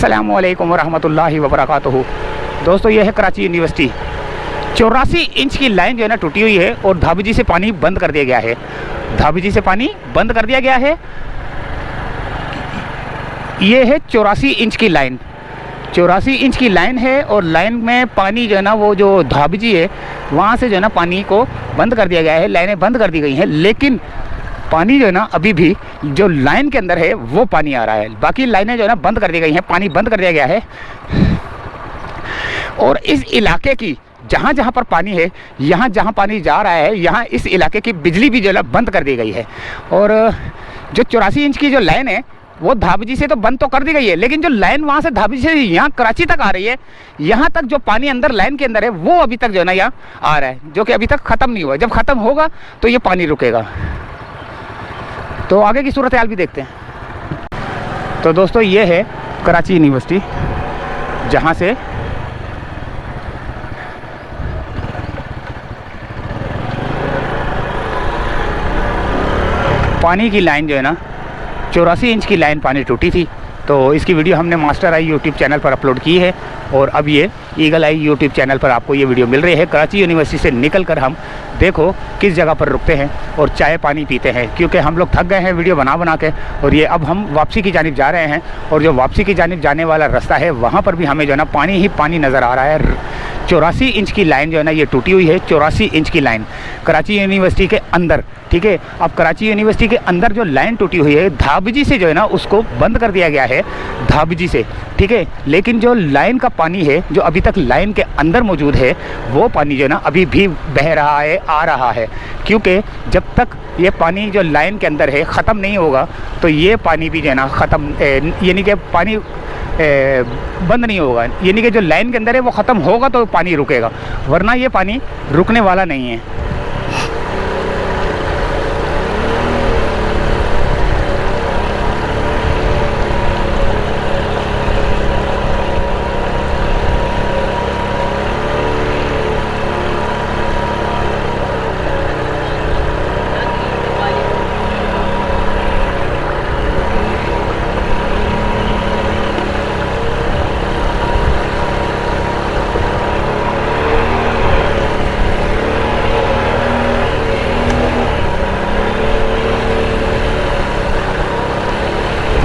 अस्सलामुअलैकुम वरहमतुल्लाहि वबरकातुहू। दोस्तों, ये है कराची यूनिवर्सिटी। 84 इंच की लाइन जो है ना टूटी हुई है और धाबजी से पानी बंद कर दिया गया है। धाबजी से पानी बंद कर दिया गया है। ये है 84 इंच की लाइन। 84 इंच की लाइन है और लाइन में पानी जो है ना, वो जो धाबजी है वहाँ से जो है ना पानी को बंद कर दिया गया है। लाइनें बंद कर दी गई हैं, लेकिन पानी जो है ना अभी भी जो लाइन के अंदर है वो पानी आ रहा है। बाकी लाइनें जो है ना बंद कर दी गई हैं, पानी बंद कर दिया गया है। और इस इलाके की जहाँ जहाँ पर पानी है, यहाँ जहाँ पानी जा रहा है, यहाँ इस इलाके की बिजली भी जो है बंद कर दी गई है। और जो 84 इंच की जो लाइन है वो धाबजी से तो बंद तो कर दी गई है, लेकिन जो लाइन वहाँ से धाबजी से यहाँ कराची तक आ रही है, यहाँ तक जो पानी अंदर लाइन के अंदर है वो अभी तक जो है ना यहाँ आ रहा है, जो कि अभी तक ख़त्म नहीं हुआ। जब ख़त्म होगा तो ये पानी रुकेगा। तो आगे की सूरत हाल भी देखते हैं। तो दोस्तों, ये है कराची यूनिवर्सिटी, जहाँ से पानी की लाइन जो है ना 84 इंच की लाइन पानी टूटी थी। तो इसकी वीडियो हमने मास्टर आई यूट्यूब चैनल पर अपलोड की है और अब ये ईगल आई यूट्यूब चैनल पर आपको ये वीडियो मिल रही है। कराची यूनिवर्सिटी से निकलकर हम देखो किस जगह पर रुकते हैं और चाय पानी पीते हैं, क्योंकि हम लोग थक गए हैं वीडियो बना बना के। और ये अब हम वापसी की जानिब जा रहे हैं और जो वापसी की जानिब जाने वाला रास्ता है वहाँ पर भी हमें जो है ना पानी ही पानी नज़र आ रहा है। 84 इंच की लाइन जो है ना ये टूटी हुई है। 84 इंच की लाइन कराची यूनिवर्सिटी के अंदर, ठीक है। अब कराची यूनिवर्सिटी के अंदर जो लाइन टूटी हुई है धाबजी से जो है ना उसको बंद कर दिया गया है, धाबजी से, ठीक है। लेकिन जो लाइन का पानी है जो अभी तक लाइन के अंदर मौजूद है वो पानी जो है ना अभी भी बह रहा है, आ रहा है। क्योंकि जब तक ये पानी जो लाइन के अंदर है ख़त्म नहीं होगा तो ये पानी भी जो है ना ख़त्म, यानी कि पानी बंद नहीं होगा, यानी कि जो लाइन के अंदर है वो ख़त्म होगा तो पानी रुकेगा, वरना ये पानी रुकने वाला नहीं है।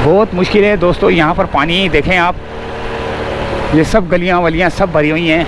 बहुत मुश्किल है दोस्तों, यहाँ पर पानी देखें आप, ये सब गलियाँ वलियाँ सब भरी हुई हैं।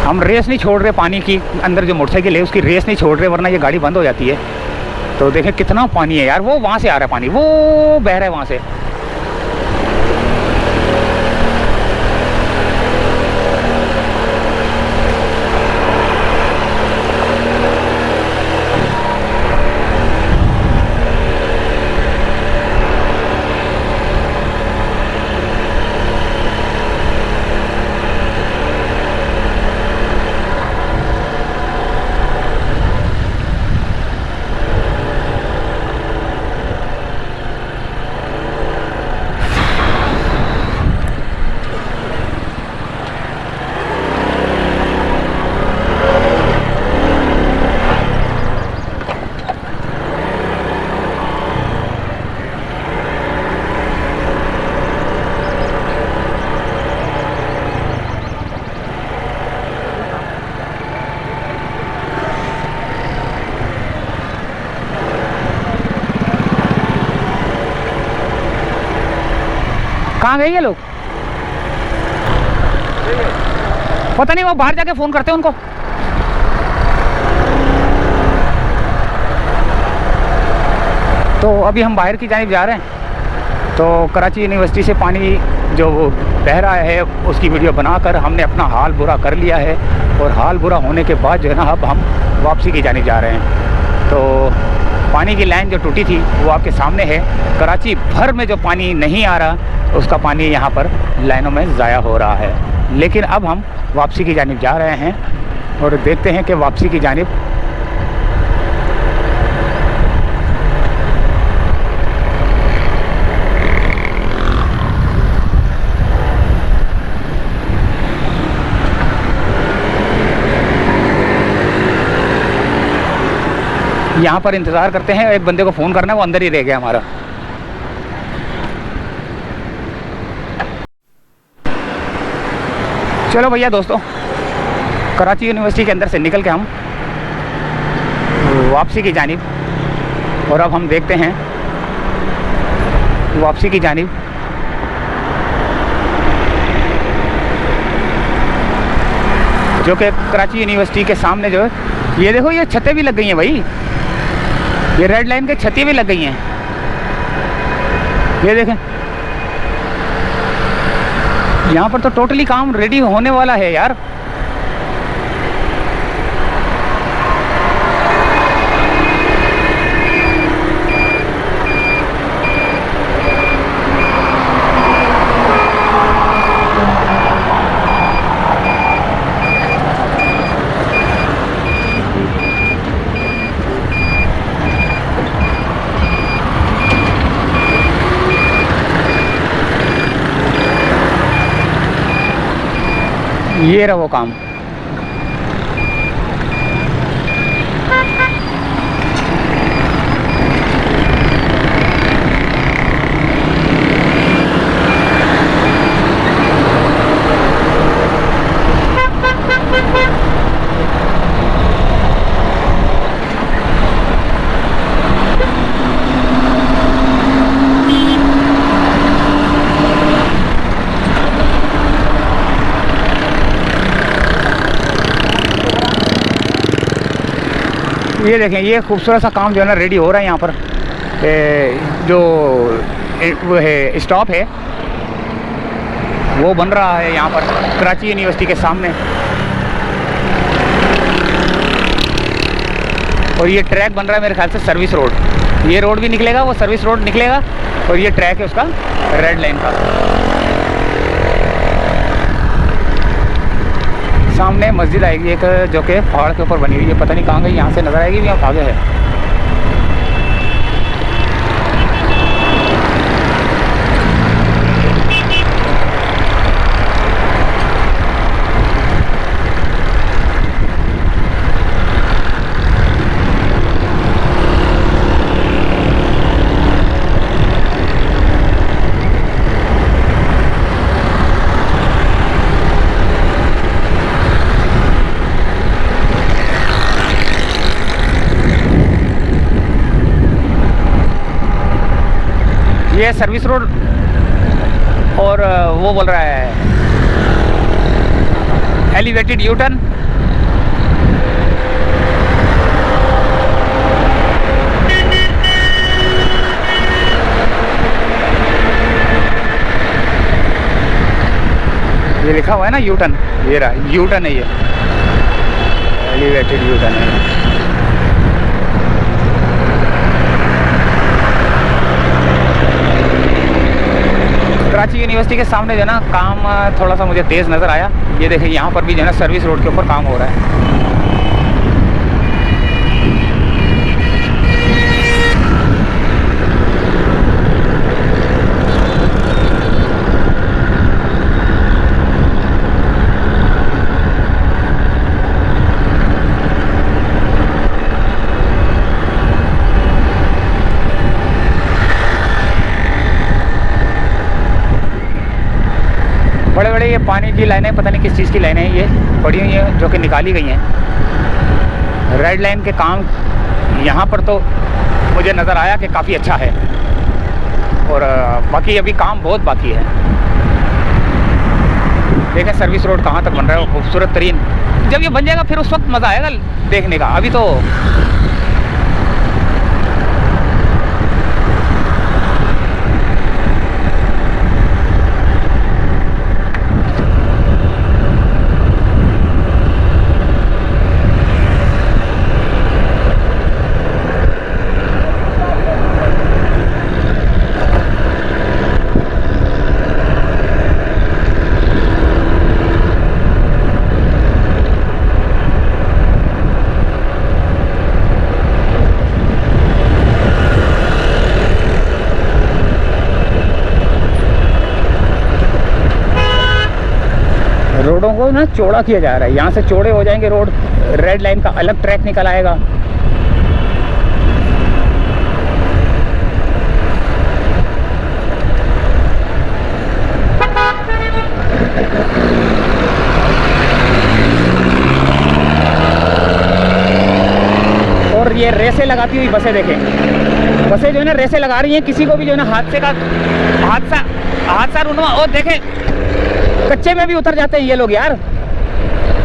हम रेस नहीं छोड़ रहे, पानी की अंदर जो मोटरसाइकिल है उसकी रेस नहीं छोड़ रहे, वरना ये गाड़ी बंद हो जाती है। तो देखें कितना पानी है यार, वो वहाँ से आ रहा है पानी, वो बह रहा है वहाँ से। कहाँ गए ये लोग? पता नहीं, वो बाहर जाके फ़ोन करते हैं उनको। तो अभी हम बाहर की जानिब जा रहे हैं। तो कराची यूनिवर्सिटी से पानी जो बह रहा है उसकी वीडियो बनाकर हमने अपना हाल बुरा कर लिया है, और हाल बुरा होने के बाद जो है ना अब हम वापसी की जानिब जा रहे हैं। तो पानी की लाइन जो टूटी थी वो आपके सामने है। कराची भर में जो पानी नहीं आ रहा उसका पानी यहाँ पर लाइनों में ज़ाया हो रहा है। लेकिन अब हम वापसी की जानिब जा रहे हैं और देखते हैं कि वापसी की जानिब यहाँ पर इंतज़ार करते हैं। एक बंदे को फ़ोन करना है, वो अंदर ही रह गया हमारा। चलो भैया दोस्तों, कराची यूनिवर्सिटी के अंदर से निकल के हम वापसी की जानिब, और अब हम देखते हैं वापसी की जानिब जो कि कराची यूनिवर्सिटी के सामने जो है, ये देखो ये छतें भी लग गई हैं भाई, ये रेड लाइन के छतें भी लग गई हैं। ये देखें, यहाँ पर तो टोटली काम रेडी होने वाला है यार। ये रहा वो काम। ये देखें, ये खूबसूरत सा काम जो है ना रेडी हो रहा है यहाँ पर। जो वो है स्टॉप है वो बन रहा है यहाँ पर कराची यूनिवर्सिटी के सामने, और ये ट्रैक बन रहा है मेरे ख्याल से सर्विस रोड। ये रोड भी निकलेगा, वो सर्विस रोड निकलेगा, और ये ट्रैक है उसका रेड लाइन का। सामने मस्जिद आएगी एक, जो कि पहाड़ के ऊपर बनी हुई है, पता नहीं कहाँ गई, यहाँ से नज़र आएगी भी, यहाँ आगे है। ये सर्विस रोड, और वो बोल रहा है एलिवेटेड यू टर्न। ये लिखा हुआ है ना यू टर्न, ये रहा यू टर्न है, ये एलिवेटेड यू टर्न है। कराची यूनिवर्सिटी के सामने जो है ना काम थोड़ा सा मुझे तेज़ नज़र आया। ये देखिए यहाँ पर भी जो है ना सर्विस रोड के ऊपर काम हो रहा है। बड़े बड़े ये पानी की लाइनें, पता नहीं किस चीज़ की लाइनें हैं, ये पड़ी हुई हैं जो कि निकाली गई हैं। रेड लाइन के काम यहाँ पर तो मुझे नज़र आया कि काफ़ी अच्छा है, और बाकी अभी काम बहुत बाकी है। देखें सर्विस रोड कहाँ तक बन रहा है, वो खूबसूरत तरीन। जब ये बन जाएगा फिर उस वक्त मज़ा आएगा देखने का। अभी तो रोडों को ना चौड़ा किया जा रहा है। यहाँ से चौड़े हो जाएंगे रोड, रेड लाइन का अलग ट्रैक निकल आएगा। और ये रेसे लगाती हुई बसें देखें, बसें जो है ना रेसे लगा रही हैं, किसी को भी जो है ना हादसा रुनवा। और देखें कच्चे में भी उतर जाते हैं ये लोग यार,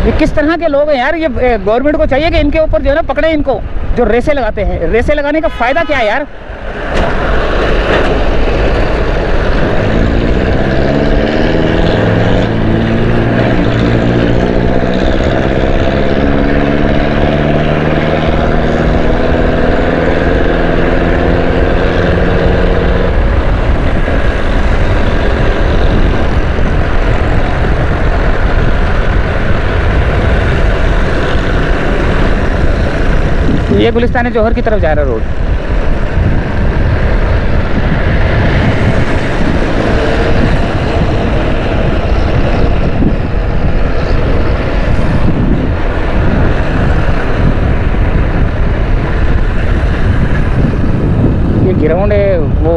ये किस तरह के लोग हैं यार। ये गवर्नमेंट को चाहिए कि इनके ऊपर जो है ना पकड़े इनको, जो रेसे लगाते हैं। रेसे लगाने का फ़ायदा क्या है यार। ये गुलिस्तान जौहर की तरफ जा रहा रोड। ये ग्राउंड है वो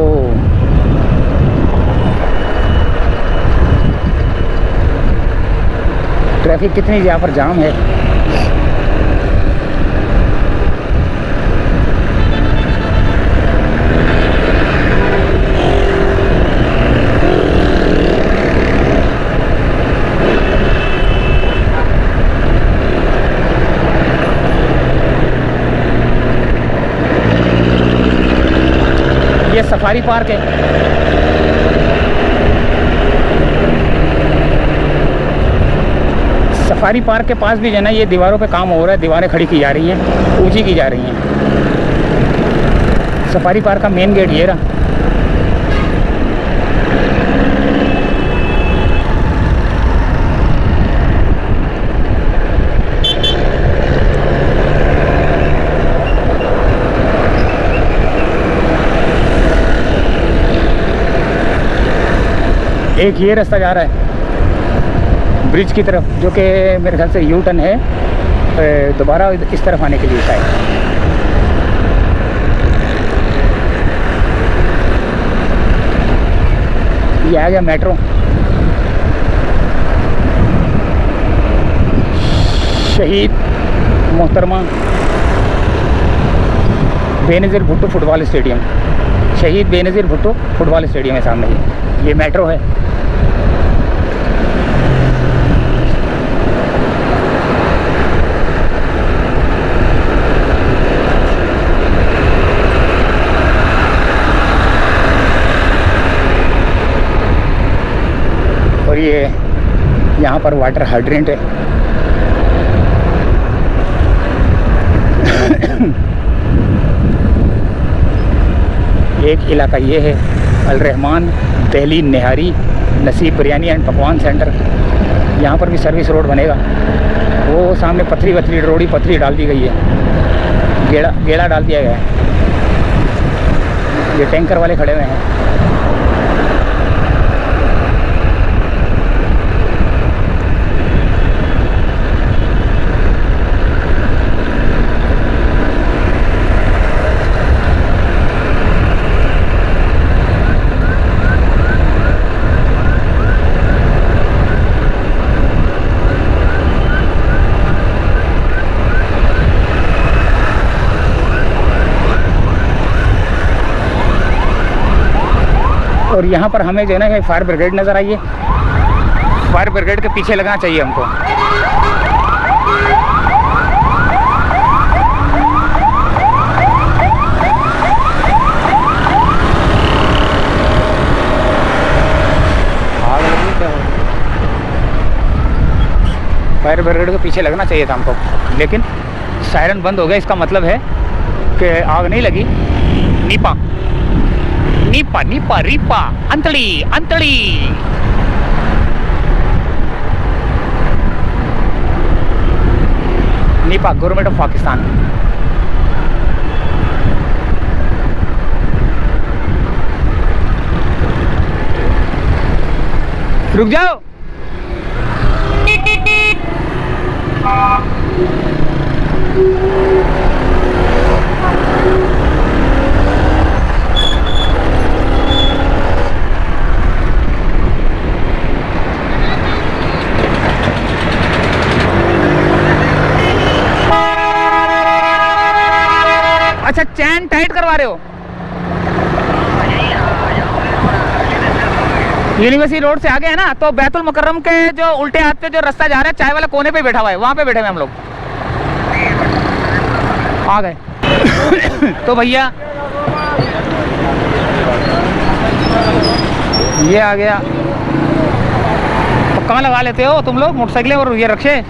ट्रैफिक कितनी यहाँ पर जाम है। ये सफारी पार्क है। सफारी पार्क के पास भी जो है ना ये दीवारों पे काम हो रहा है, दीवारें खड़ी की जा रही हैं, ऊंची की जा रही हैं। सफारी पार्क का मेन गेट ये रहा। एक ये रास्ता जा रहा है ब्रिज की तरफ, जो कि मेरे ख्याल से यू टर्न है दोबारा इस तरफ आने के लिए शायद। ये आ गया मेट्रो। शहीद मोहतरमा बेनज़ीर भुट्टो फुटबॉल स्टेडियम, शहीद बेनज़ीर भुट्टो फुटबॉल स्टेडियम है सामने ही। ये मेट्रो है। और ये यहाँ पर वाटर हाइड्रेंट है। एक इलाका ये है अल रहमान दिल्ली निहारी नसीब बिरयानी एंड पकवान सेंटर। यहाँ पर भी सर्विस रोड बनेगा। वो सामने पथरी रोड़ी पथरी डाल दी गई है, गेड़ा डाल दिया गया है। ये टैंकर वाले खड़े हुए हैं। और यहाँ पर हमें जो है ना फायर ब्रिगेड नज़र आई है। फायर ब्रिगेड के पीछे लगना चाहिए हमको। फायर ब्रिगेड के पीछे लगना चाहिए था हमको, लेकिन सायरन बंद हो गया। इसका मतलब है कि आग नहीं लगी। नीपा नीपा नीपा रीपा अंतड़ी अंतड़ी। नीपा गवर्नमेंट ऑफ पाकिस्तान। रुक जाओ। अच्छा, चैन टाइट करवा रहे हो? यूनिवर्सिटी रोड से आगे है ना, तो बैतुल मुकर्रम के जो उल्टे हाथ पे जो रास्ता जा रहा है, चाय वाला कोने पे बैठा हुआ है, वहाँ पे बैठे हुए हम लोग आ गए। तो भैया ये आ गया। तो कहाँ लगा लेते हो तुम लोग मोटरसाइकिलें और ये रक्शे?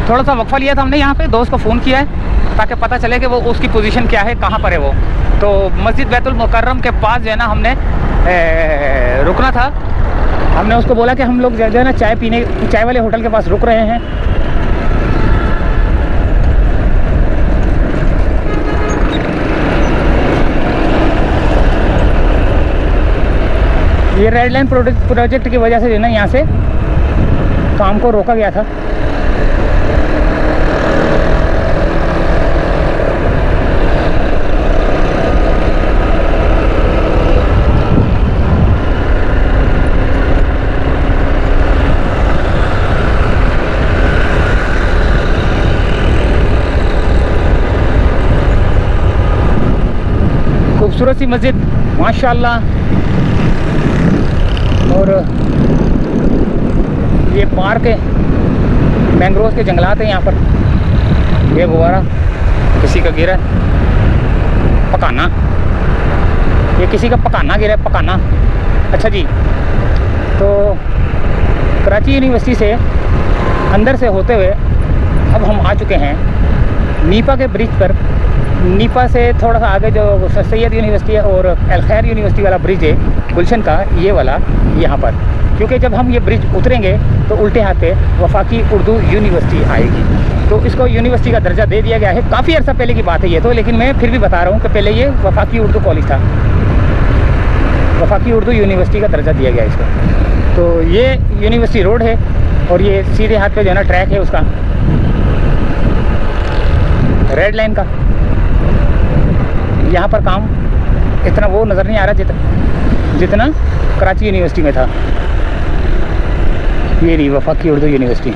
थोड़ा सा वक्फा लिया था हमने यहाँ पे, दोस्त को फ़ोन किया है ताकि पता चले कि वो उसकी पोजीशन क्या है, कहाँ पर है वो। तो मस्जिद बैतुल मुकर्रम के पास जो है ना हमने रुकना था। हमने उसको बोला कि हम लोग जो है ना चाय वाले होटल के पास रुक रहे हैं। ये रेड लाइन प्रोजेक्ट की वजह से जो है ना यहाँ से काम को रोका गया था। खूबसूरत सी मस्जिद माशाल्लाह। और ये पार्क है, मैंग्रोव के जंगलात हैं यहाँ पर। ये गुब्बारा किसी का गिरा है, पकाना, ये किसी का पकाना गिरा है, पकाना। अच्छा जी, तो कराची यूनिवर्सिटी से अंदर से होते हुए अब हम आ चुके हैं नीपा के ब्रिज पर। नीपा से थोड़ा सा आगे जो सैयद यूनिवर्सिटी है और अल खैर यूनिवर्सिटी वाला ब्रिज है गुलशन का, ये वाला यहाँ पर। क्योंकि जब हम ये ब्रिज उतरेंगे तो उल्टे हाथ पे वफाकी उर्दू यूनिवर्सिटी आएगी, तो इसको यूनिवर्सिटी का दर्जा दे दिया गया है। काफ़ी अर्सा पहले की बात है ये तो, लेकिन मैं फिर भी बता रहा हूँ कि पहले ये वफाकी उर्दू कॉलेज था, वफाकी उर्दू यूनिवर्सिटी का दर्जा दिया गया इसको। तो ये यूनिवर्सिटी रोड है और ये सीधे हाथ पे जो है ना ट्रैक है उसका, रेड लाइन का। यहाँ पर काम इतना वो नज़र नहीं आ रहा जितना कराची यूनिवर्सिटी में था। ये रही वफाकी Urdu university.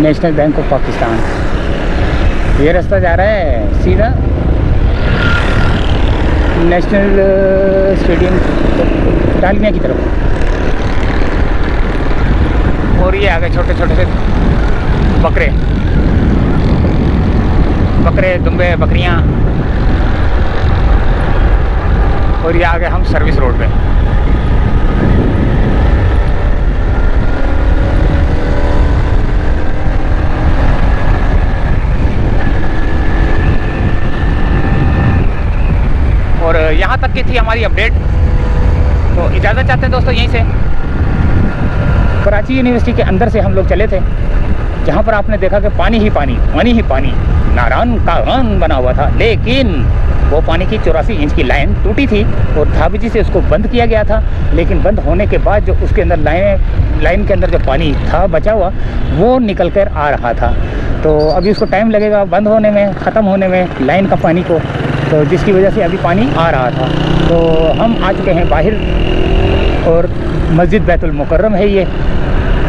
National bank of Pakistan, ये रास्ता जा रहा है सीधा नेशनल स्टेडियम डालमिया की तरफ। और ये आगे छोटे छोटे से बकरे दुम्बे बकरियां। और ये आगे हम सर्विस रोड पे। और यहाँ तक की थी हमारी अपडेट। तो इजाज़त चाहते हैं दोस्तों यहीं से। कराची यूनिवर्सिटी के अंदर से हम लोग चले थे, जहाँ पर आपने देखा कि पानी ही पानी नारान कागान बना हुआ था। लेकिन वो पानी की 84 इंच की लाइन टूटी थी और धाबजी से उसको बंद किया गया था। लेकिन बंद होने के बाद जो उसके अंदर लाइन के अंदर जो पानी था बचा हुआ, वो निकल कर आ रहा था। तो अभी उसको टाइम लगेगा बंद होने में, ख़त्म होने में लाइन का पानी को, तो जिसकी वजह से अभी पानी आ रहा था। तो हम आ चुके हैं बाहर और मस्जिद बैतुल मुकर्रम है ये।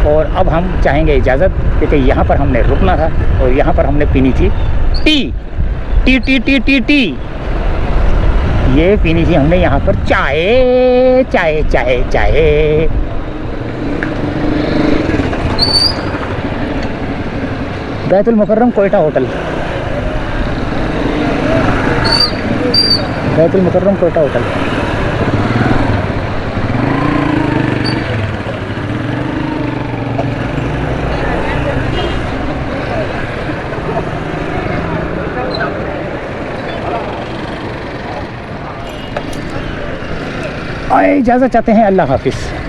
और अब हम चाहेंगे इजाज़त, क्योंकि यहाँ पर हमने रुकना था और यहाँ पर हमने पीनी थी टी। ये पीनी थी हमने यहाँ पर चाय। बैतुल मुकर्रम कोयटा होटल। बैतुल मुकर्रम कोटा होटल। आए इजाज़त चाहते हैं, अल्लाह हाफिज़।